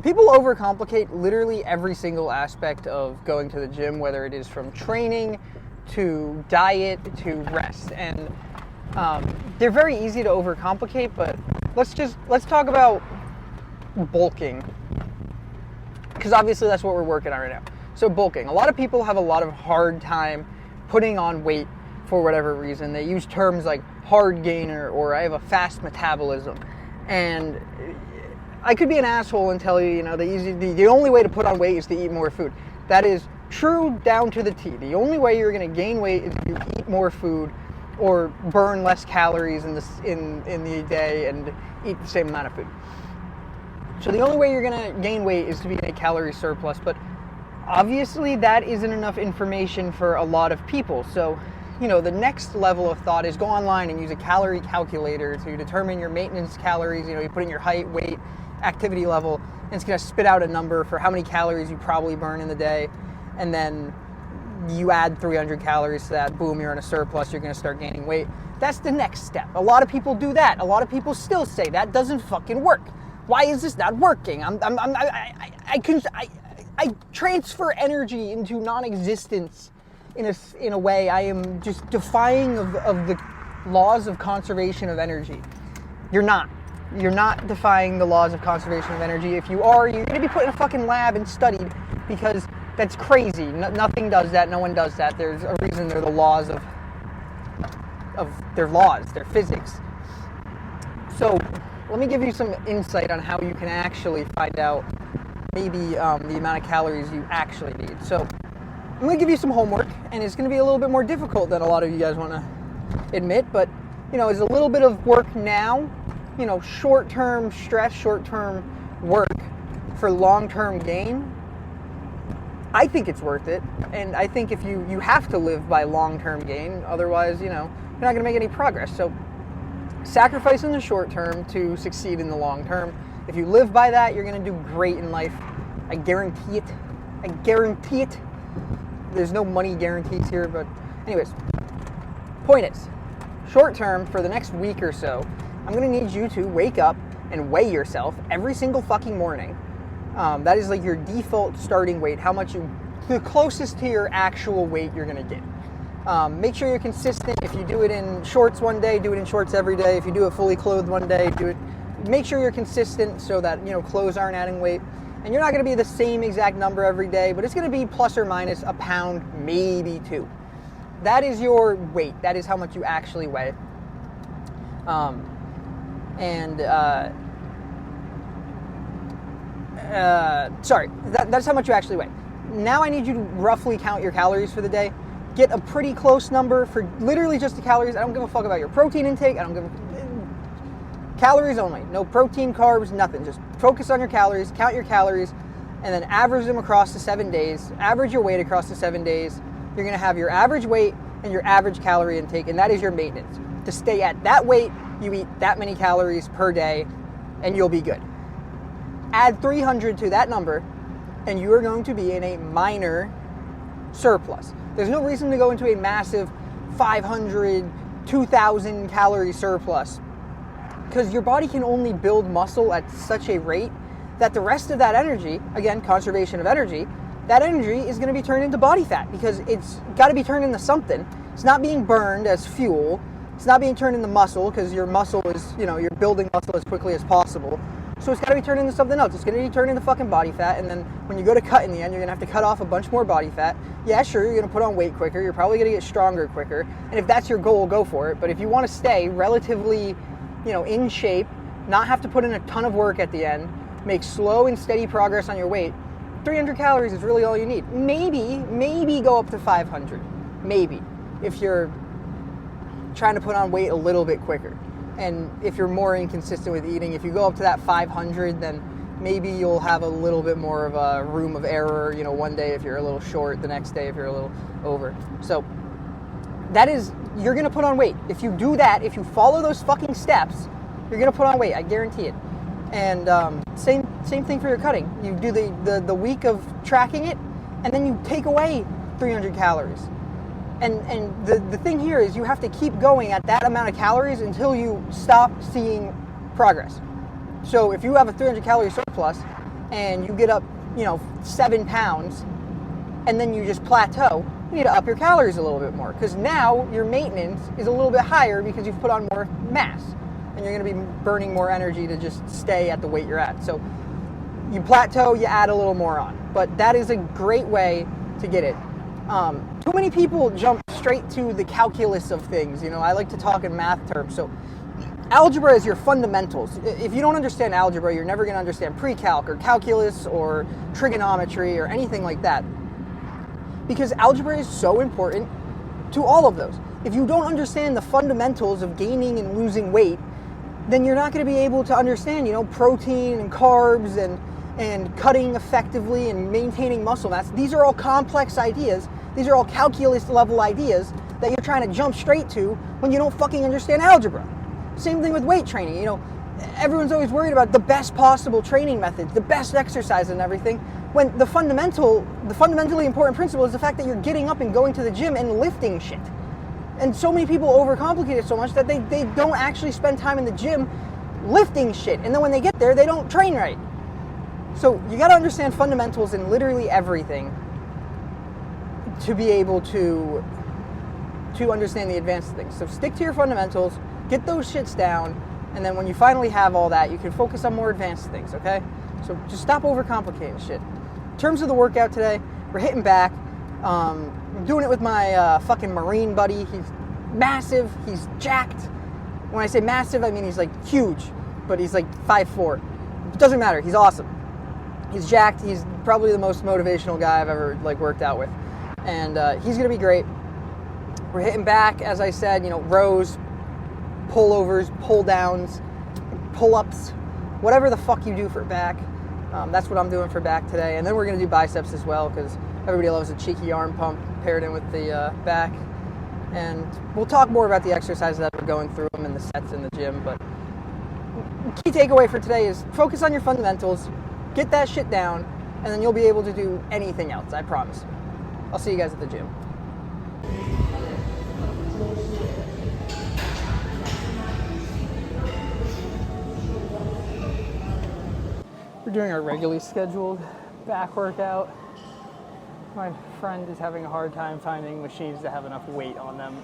people overcomplicate literally every single aspect of going to the gym, whether it is from training to diet to rest. And they're very easy to overcomplicate, but let's talk about bulking, because obviously that's what we're working on right now. So bulking. A lot of people have a lot of hard time putting on weight for whatever reason. They use terms like hard gainer or I have a fast metabolism. And I could be an asshole and tell you, the only way to put on weight is to eat more food. That is true down to the T. The only way you're going to gain weight is if you eat more food or burn less calories in the day and eat the same amount of food. So the only way you're going to gain weight is to be in a calorie surplus, but obviously that isn't enough information for a lot of people. So, the next level of thought is go online and use a calorie calculator to determine your maintenance calories. You put in your height, weight, activity level, and it's going to spit out a number for how many calories you probably burn in the day. And then you add 300 calories to that, boom, you're in a surplus, you're going to start gaining weight. That's the next step. A lot of people do that. A lot of people still say that doesn't fucking work. Why is this not working? I transfer energy into non-existence in a way. I am just defying of the laws of conservation of energy. You're not defying the laws of conservation of energy. If you are, you're going to be put in a fucking lab and studied, because that's crazy. Nothing does that. No one does that. There's a reason they're the laws of their laws, their physics. So let me give you some insight on how you can actually find out maybe the amount of calories you actually need. So I'm going to give you some homework, and it's going to be a little bit more difficult than a lot of you guys want to admit, but it's a little bit of work now, short-term stress, short-term work for long-term gain. I think it's worth it, and I think if you have to live by long-term gain, otherwise, you're not going to make any progress. So sacrifice in the short term to succeed in the long term. If you live by that, you're going to do great in life. I guarantee it. I guarantee it. There's no money guarantees here, but anyways, point is, short term, for the next week or so, I'm going to need you to wake up and weigh yourself every single fucking morning. That is like your default starting weight, the closest to your actual weight you're going to get. Make sure you're consistent. If you do it in shorts one day, do it in shorts every day. If you do it fully clothed one day, do it. Make sure you're consistent so that, clothes aren't adding weight. And you're not going to be the same exact number every day, but it's going to be plus or minus a pound, maybe 2. That is your weight. That is how much you actually weigh. That's how much you actually weigh. Now I need you to roughly count your calories for the day. Get a pretty close number for literally just the calories. I don't give a fuck about your protein intake. Calories only. No protein, carbs, nothing. Just focus on your calories, count your calories, and then average them across the 7 days. Average your weight across the 7 days. You're going to have your average weight and your average calorie intake, and that is your maintenance. To stay at that weight, you eat that many calories per day, and you'll be good. Add 300 to that number, and you are going to be in a minor surplus. There's no reason to go into a massive 500, 2,000 calorie surplus, because your body can only build muscle at such a rate that the rest of that energy, again, conservation of energy, that energy is going to be turned into body fat, because it's got to be turned into something. It's not being burned as fuel. It's not being turned into muscle, because your muscle is, you're building muscle as quickly as possible. So it's got to be turned into something else. It's going to be turned into fucking body fat, and then when you go to cut in the end, you're going to have to cut off a bunch more body fat. Yeah, sure, you're going to put on weight quicker. You're probably going to get stronger quicker. And if that's your goal, go for it. But if you want to stay relatively, in shape, not have to put in a ton of work at the end, make slow and steady progress on your weight, 300 calories is really all you need. Maybe go up to 500. Maybe, if you're trying to put on weight a little bit quicker. And if you're more inconsistent with eating, if you go up to that 500, then maybe you'll have a little bit more of a room of error, one day if you're a little short, the next day if you're a little over. So that is, you're going to put on weight. If you do that, if you follow those fucking steps, you're going to put on weight. I guarantee it. And same thing for your cutting. You do the week of tracking it, and then you take away 300 calories. And the thing here is you have to keep going at that amount of calories until you stop seeing progress. So if you have a 300 calorie surplus and you get up, 7 pounds, and then you just plateau, you need to up your calories a little bit more, because now your maintenance is a little bit higher because you've put on more mass, and you're going to be burning more energy to just stay at the weight you're at. So you plateau, you add a little more on. But that is a great way to get it. Too many people jump straight to the calculus of things. I like to talk in math terms. So algebra is your fundamentals. If you don't understand algebra, you're never going to understand pre-calc or calculus or trigonometry or anything like that. Because algebra is so important to all of those. If you don't understand the fundamentals of gaining and losing weight, then you're not going to be able to understand, protein and carbs and cutting effectively and maintaining muscle mass. These are all complex ideas. These are all calculus level ideas that you're trying to jump straight to when you don't fucking understand algebra. Same thing with weight training. Everyone's always worried about the best possible training methods, the best exercise and everything, when the fundamentally important principle is the fact that you're getting up and going to the gym and lifting shit. And so many people overcomplicate it so much that they don't actually spend time in the gym lifting shit. And then when they get there, they don't train right. So you got to understand fundamentals in literally everything to be able to understand the advanced things. So stick to your fundamentals, get those shits down, and then when you finally have all that, you can focus on more advanced things, okay? So just stop overcomplicating shit. In terms of the workout today, we're hitting back. I'm doing it with my fucking Marine buddy. He's massive. He's jacked. When I say massive, I mean he's like huge, but he's like 5'4". It doesn't matter. He's awesome. He's jacked. He's probably the most motivational guy I've ever worked out with, and he's gonna be great. We're hitting back, as I said. Rows, pullovers, pull downs, pull-ups, whatever the fuck you do for back. That's what I'm doing for back today, and then we're gonna do biceps as well because everybody loves a cheeky arm pump paired in with the back. And we'll talk more about the exercises that we're going through them and the sets in the gym. But key takeaway for today is focus on your fundamentals, get that shit down, and then you'll be able to do anything else, I promise. I'll see you guys at the gym. We're doing our regularly scheduled back workout. My friend is having a hard time finding machines that have enough weight on them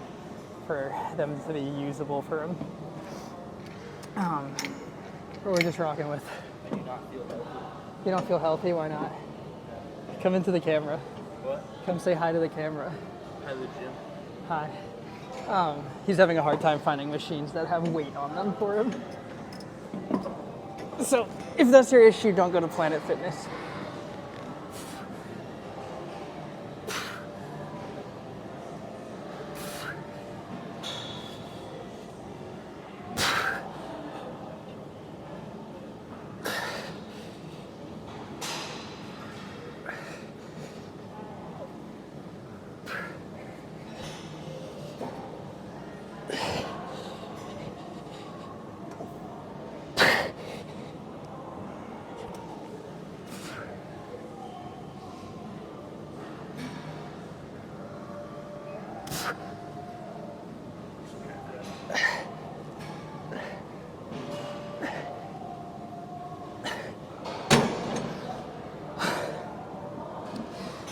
for them to be usable for him. But we're just rocking with. Do you not feel healthy? You don't feel healthy? Why not? Come into the camera. What? Come say hi to the camera. Hi to the gym. Hi. He's having a hard time finding machines that have weight on them for him. So if that's your issue, don't go to Planet Fitness.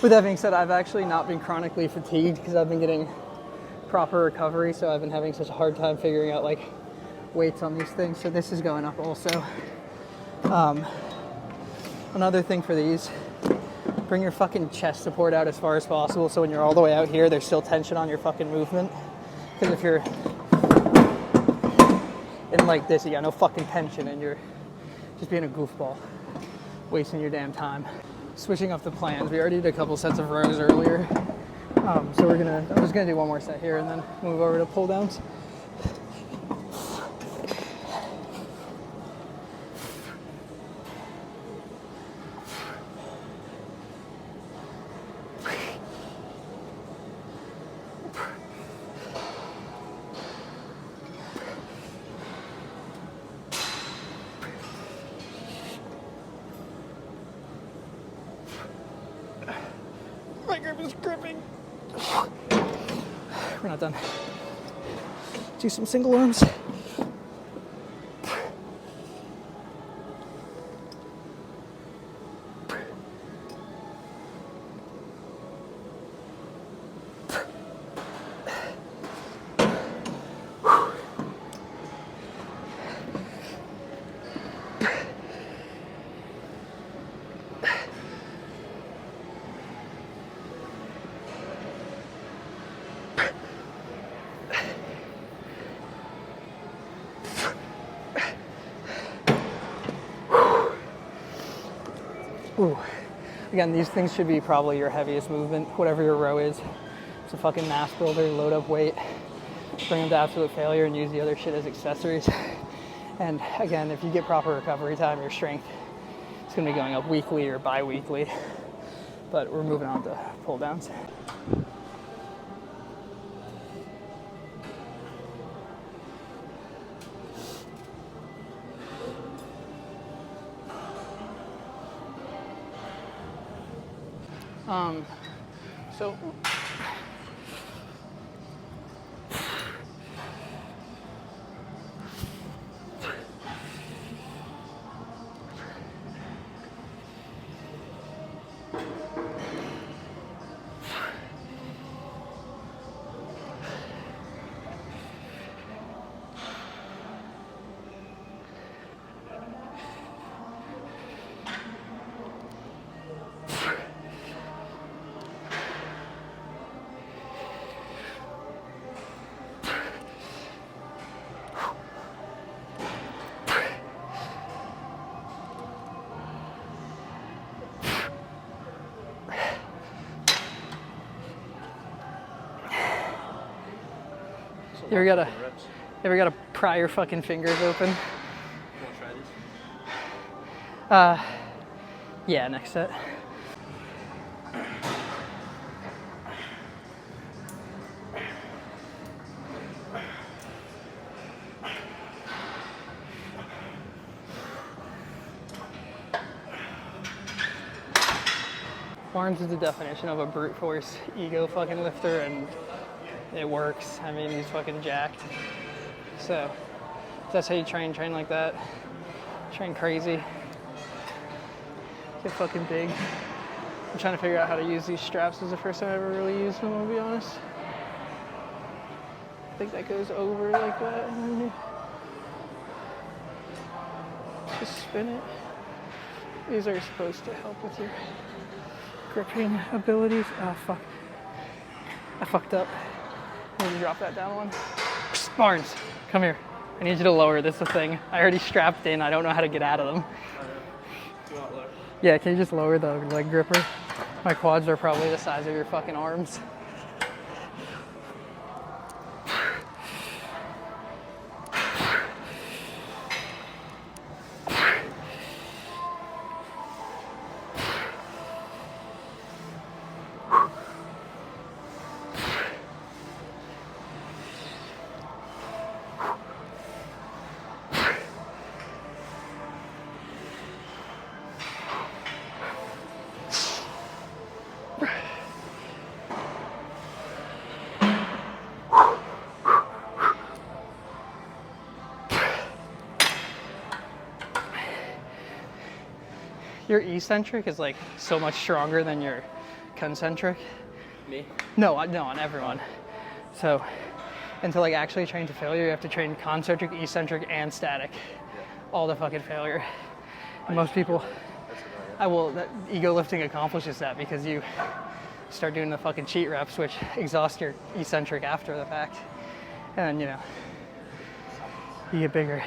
With that being said, I've actually not been chronically fatigued because I've been getting proper recovery, so I've been having such a hard time figuring out weights on these things. So this is going up also. Another thing for these, bring your fucking chest support out as far as possible so when you're all the way out here, there's still tension on your fucking movement. Because if you're in like this, you got no fucking tension and you're just being a goofball, wasting your damn time. Switching up the plans, we already did a couple sets of rows earlier, so I'm just gonna do one more set here and then move over to pull downs. My grip is gripping. We're not done. Do some single arms. Ooh. Again, these things should be probably your heaviest movement, whatever your row is. It's a fucking mass builder, load up weight, bring them to absolute failure and use the other shit as accessories. And again, if you get proper recovery time, your strength is gonna be going up weekly or bi-weekly. But we're moving on to pull downs. So you ever gotta pry your fucking fingers open? You want to try this? Yeah, next set. Barnes is the definition of a brute force ego fucking lifter, and it works. I mean, he's fucking jacked. So, if that's how you train like that. Train crazy. Get fucking big. I'm trying to figure out how to use these straps. This is the first time I ever really used them, I'll be honest. I think that goes over like that. Just spin it. These are supposed to help with your gripping abilities. Oh, fuck. I fucked up. I need to drop that down one. Barnes, come here. I need you to lower this thing. I already strapped in. I don't know how to get out of them. Yeah, can you just lower the leg gripper? My quads are probably the size of your fucking arms. Your eccentric is like so much stronger than your concentric. Me? No, on everyone. So, and to like actually train to failure, you have to train concentric, eccentric, and static. Yeah. All the fucking failure. And most people, that ego lifting accomplishes that because you start doing the fucking cheat reps, which exhaust your eccentric after the fact. And then, you know, you get bigger.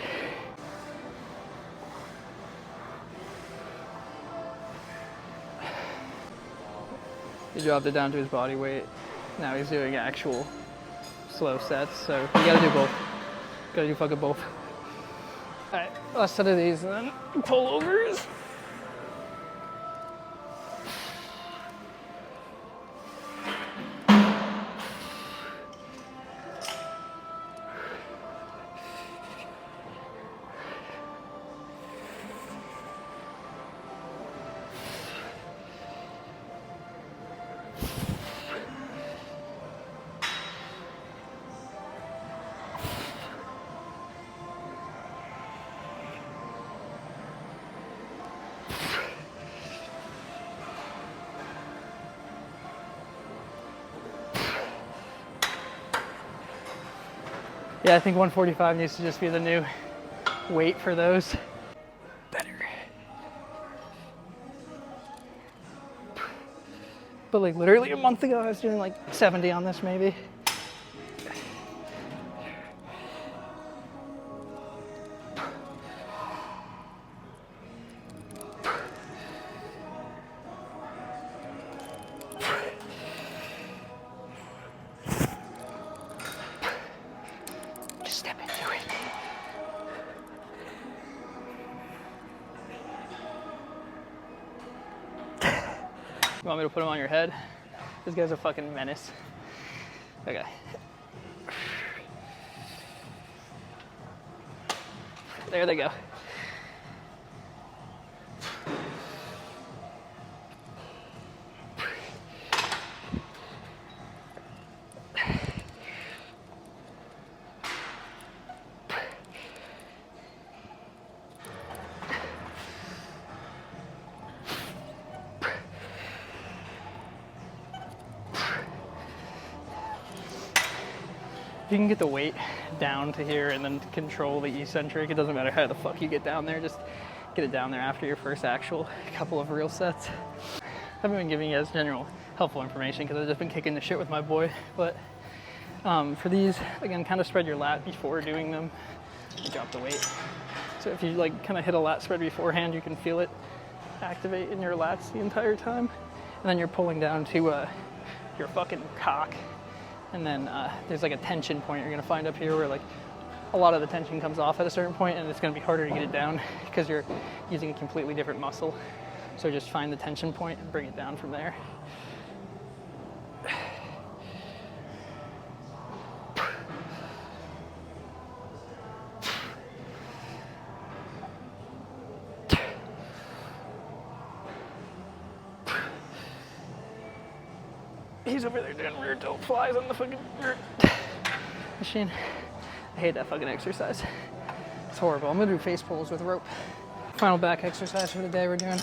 He dropped it down to his body weight. Now he's doing actual slow sets, so you gotta do both. Gotta do fucking both. Alright, last set of these and then pullovers. Yeah, I think 145 needs to just be the new weight for those. Better. But like literally a month ago, I was doing like 70 on this maybe. You want me to put them on your head? This guy's a fucking menace. Okay. There they go. If you can get the weight down to here and then control the eccentric, it doesn't matter how the fuck you get down there, just get it down there after your first actual couple of real sets. I haven't been giving you guys general helpful information because I've just been kicking the shit with my boy, but for these, again, kind of spread your lat before doing them and drop the weight. So if you like kind of hit a lat spread beforehand, you can feel it activate in your lats the entire time. And then you're pulling down to your fucking cock. And then there's like a tension point you're gonna find up here where like a lot of the tension comes off at a certain point and it's gonna be harder to get it down because you're using a completely different muscle. So just find the tension point and bring it down from there. He's over there doing rear delt flies on the fucking machine. I hate that fucking exercise. It's horrible. I'm gonna do face pulls with rope. Final back exercise for the day. We're doing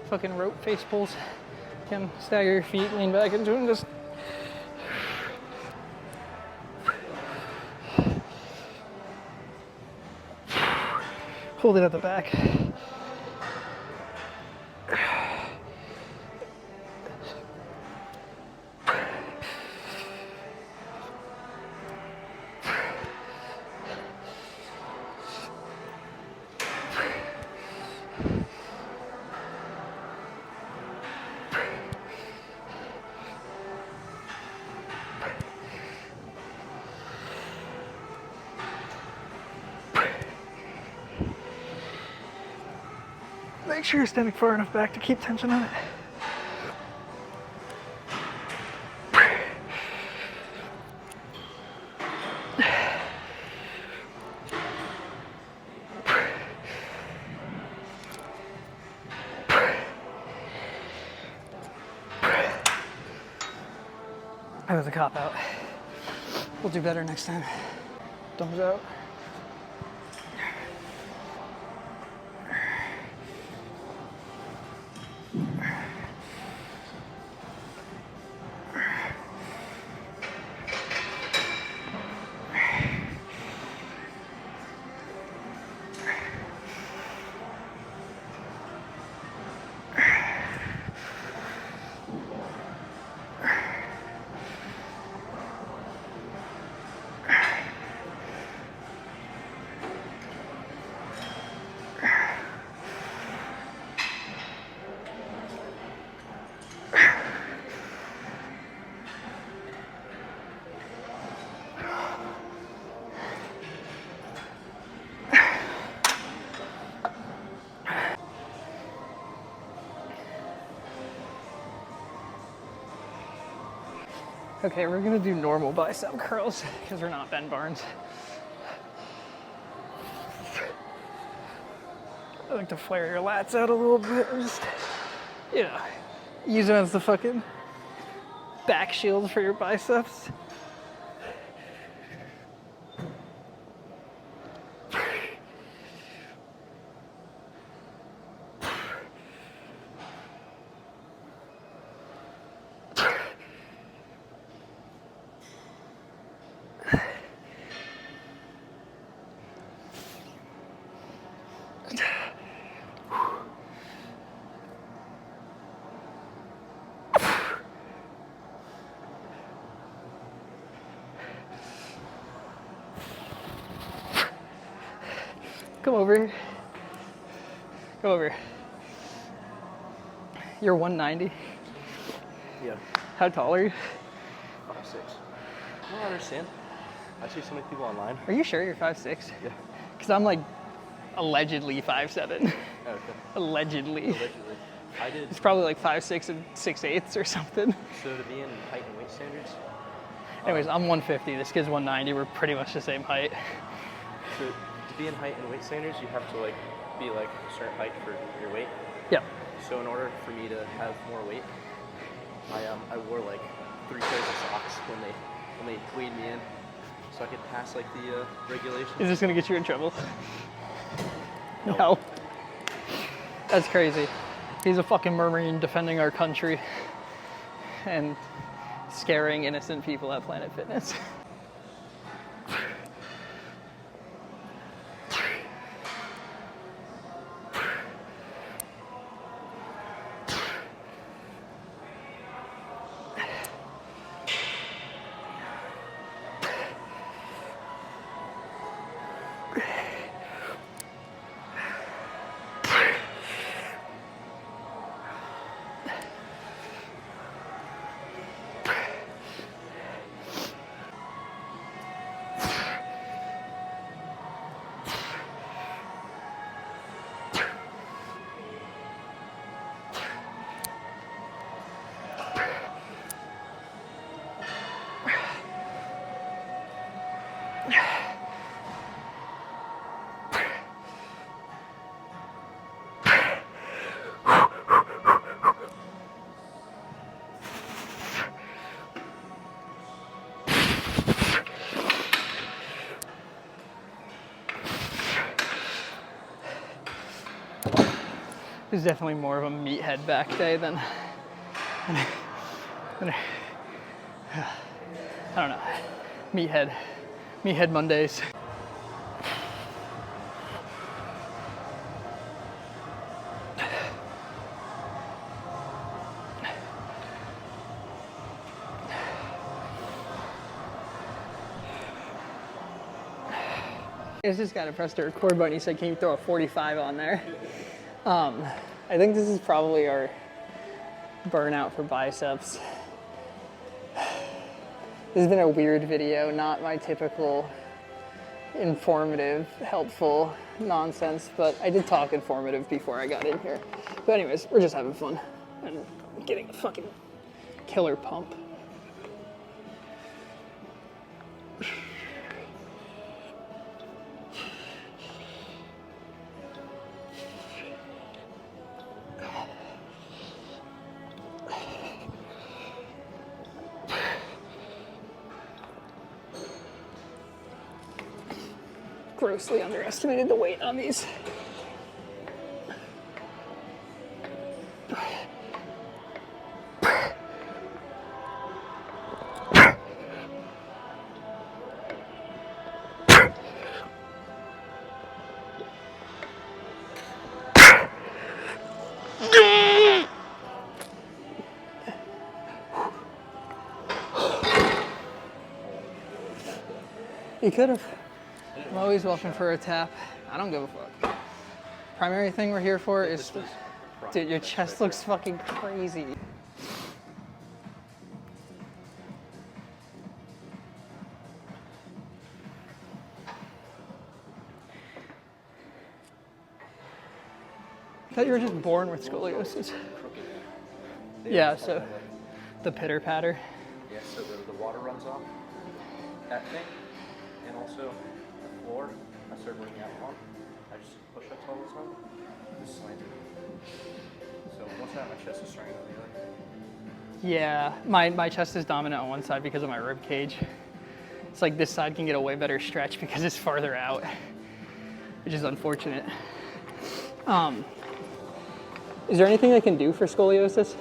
fucking rope face pulls. Again, stagger your feet, lean back into them, just hold it at the back. Make sure you're standing far enough back to keep tension on it. That was a cop out. We'll do better next time. Thumbs out. Okay, we're gonna do normal bicep curls because we're not Ben Barnes. I like to flare your lats out a little bit. Just, you know, use them as the fucking back shield for your biceps. Come over here. Come over here. You're 190? Yeah. How tall are you? 5'6". I don't understand. I see so many people online. Are you sure you're 5'6"? Yeah. Because I'm like allegedly 5'7". Okay. Allegedly. Allegedly. He's probably like 5'6" and 6'8" or something. So to be in height and weight standards. Anyways, I'm 150. This kid's 190. We're pretty much the same height. So to be in height and weight standards, you have to like be like a certain height for your weight. Yep. So in order for me to have more weight, I wore like 3 pairs of socks when they weighed me in, so I could pass like the regulations. Is this gonna get you in trouble? No. That's crazy. He's a fucking Marine defending our country and scaring innocent people at Planet Fitness. It was definitely more of a meathead back day than I don't know, meathead Mondays. I just got to press the record button. He said, "Can you throw a 45 on there?" I think this is probably our burnout for biceps. This has been a weird video, not my typical informative, helpful nonsense, but I did talk informative before I got in here. But anyways, we're just having fun and getting a fucking killer pump. Grossly underestimated the weight on these. You could have. I'm always welcome for a tap. I don't give a fuck. Primary thing we're here for is, dude, your chest looks fucking crazy. I thought you were just born with scoliosis. Yeah, so the pitter patter. Yeah, so the water runs off that thing, and also the floor. I started working out on. I just push ups all the time. Just slanted. So once I have my chest is stronger than the other. Yeah, my chest is dominant on one side because of my rib cage. It's like this side can get a way better stretch because it's farther out, which is unfortunate. Is there anything I can do for scoliosis?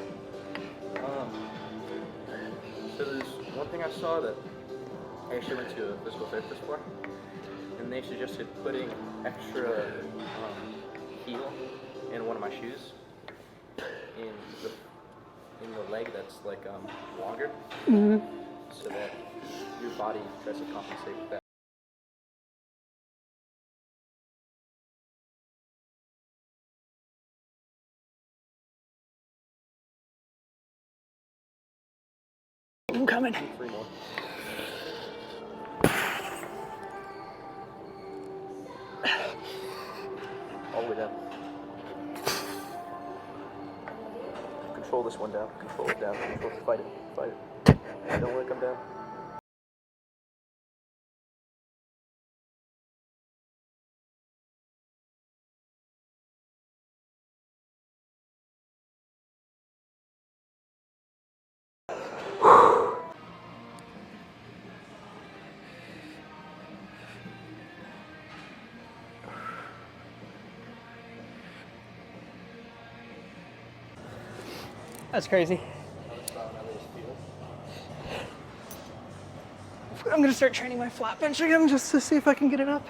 So there's one thing I saw that I actually went to a physical therapist for, and they suggested putting extra heel in one of my shoes in the leg that's like longer, so that your body tries to compensate with that. I'm coming. 3 more. All the way down. control this one down. Control it down. Control it. Fight it. Fight it. Don't let it come down. That's crazy. I'm gonna start training my flat bench again just to see if I can get it up.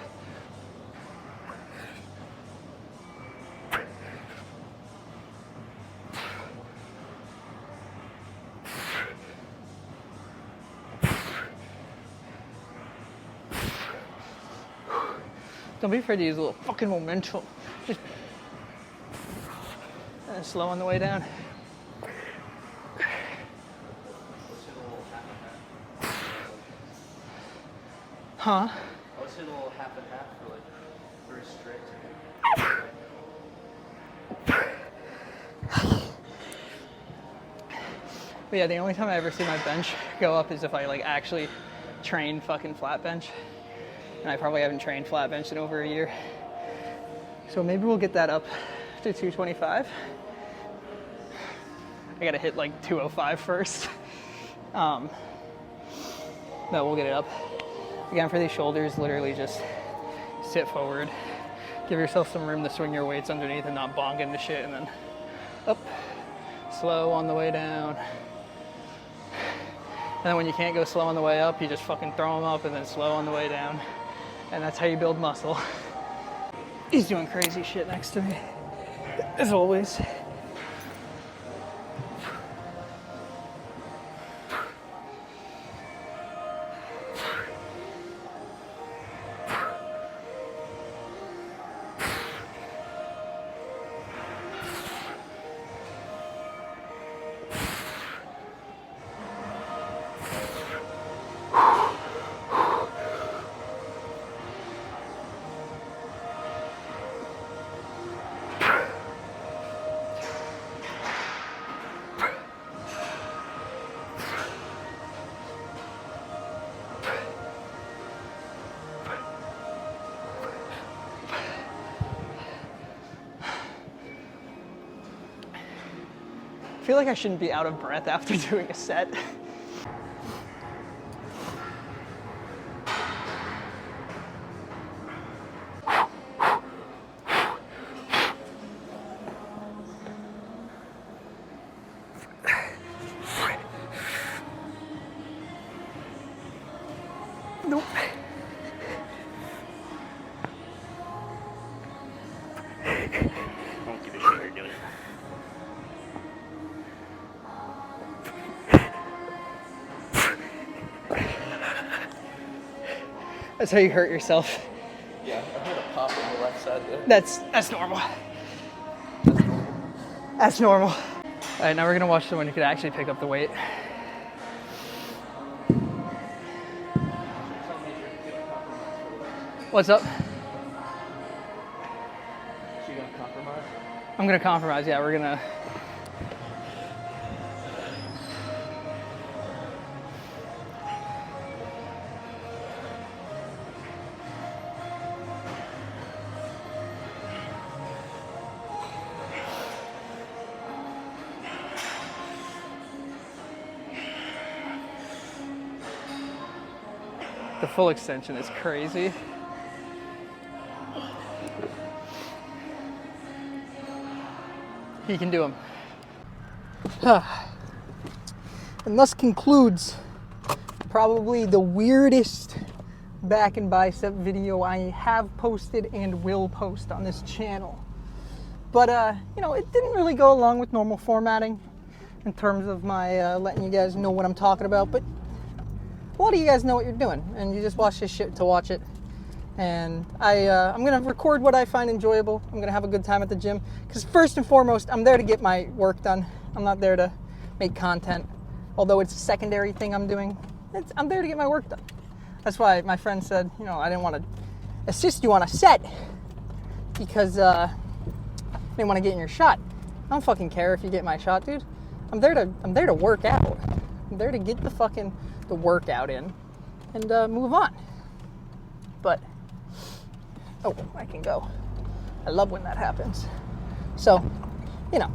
Don't be afraid to use a little fucking momentum. Just and slow on the way down. Huh? I was hitting a little half and half for like 3 straight. But yeah, the only time I ever see my bench go up is if I like actually train fucking flat bench. And I probably haven't trained flat bench in over a year. So maybe we'll get that up to 225. I gotta hit like 205 first. But we'll get it up. Again, for these shoulders, literally just sit forward. Give yourself some room to swing your weights underneath and not bonk into shit, and then up, slow on the way down. And then when you can't go slow on the way up, you just fucking throw them up and then slow on the way down. And that's how you build muscle. He's doing crazy shit next to me, as always. I feel like I shouldn't be out of breath after doing a set. Nope. Don't give a shit you're doing. That's how you hurt yourself. Yeah, I heard a pop on the left side there. That's normal. That's normal. All right, now we're gonna watch someone who could actually pick up the weight. What's up? So you gonna compromise? I'm gonna compromise, yeah, we're gonna. The full extension is crazy. He can do them. And thus concludes probably the weirdest back and bicep video I have posted and will post on this channel. But, you know, it didn't really go along with normal formatting in terms of my letting you guys know what I'm talking about. But a lot of you guys know what you're doing, and you just watch this shit to watch it. And I'm gonna record what I find enjoyable. I'm gonna have a good time at the gym, because first and foremost, I'm there to get my work done. I'm not there to make content, although it's a secondary thing I'm doing. I'm there to get my work done. That's why my friend said, you know, I didn't want to assist you on a set, because I didn't want to get in your shot. I don't fucking care if you get my shot, dude. I'm there to work out. I'm there to get the workout in and move on. But, oh, I can go. I love when that happens. So, you know,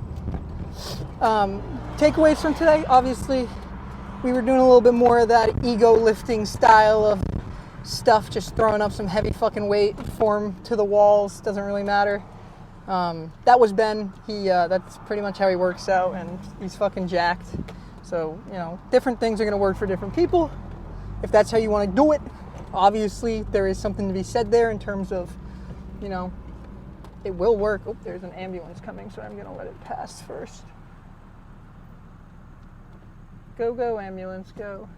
takeaways from today, obviously, we were doing a little bit more of that ego lifting style of stuff, just throwing up some heavy fucking weight, form to the walls, doesn't really matter. That was Ben. That's pretty much how he works out, and he's fucking jacked. So, you know, different things are going to work for different people. If that's how you want to do it, obviously there is something to be said there in terms of, you know, it will work. Oh, there's an ambulance coming, so I'm going to let it pass first. Go, go, ambulance, go.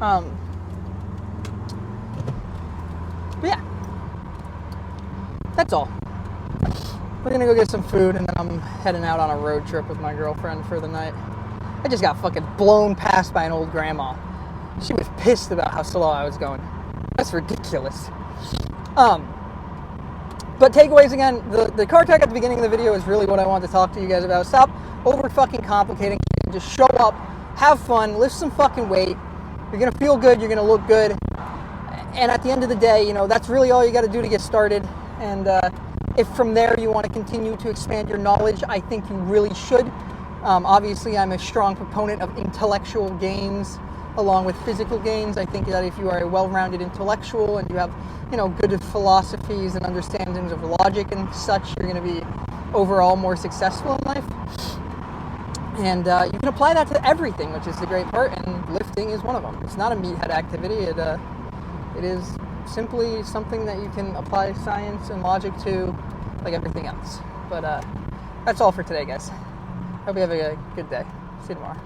But yeah, that's all. We're gonna go get some food, and then I'm heading out on a road trip with my girlfriend for the night. I just got fucking blown past by an old grandma. She was pissed about how slow I was going. That's ridiculous. But takeaways again, the car tech at the beginning of the video is really what I wanted to talk to you guys about. Stop over fucking complicating it. Just show up, have fun, lift some fucking weight. You're gonna feel good, you're gonna look good. And at the end of the day, you know, that's really all you gotta do to get started. And if from there you want to continue to expand your knowledge, I think you really should. Obviously, I'm a strong proponent of intellectual gains along with physical gains. I think that if you are a well-rounded intellectual and you have, you know, good philosophies and understandings of logic and such, you're going to be overall more successful in life. And you can apply that to everything, which is the great part, and lifting is one of them. It's not a meathead activity. It is simply something that you can apply science and logic to, like everything else. But that's all for today, guys. Hope you have a good day. See you tomorrow.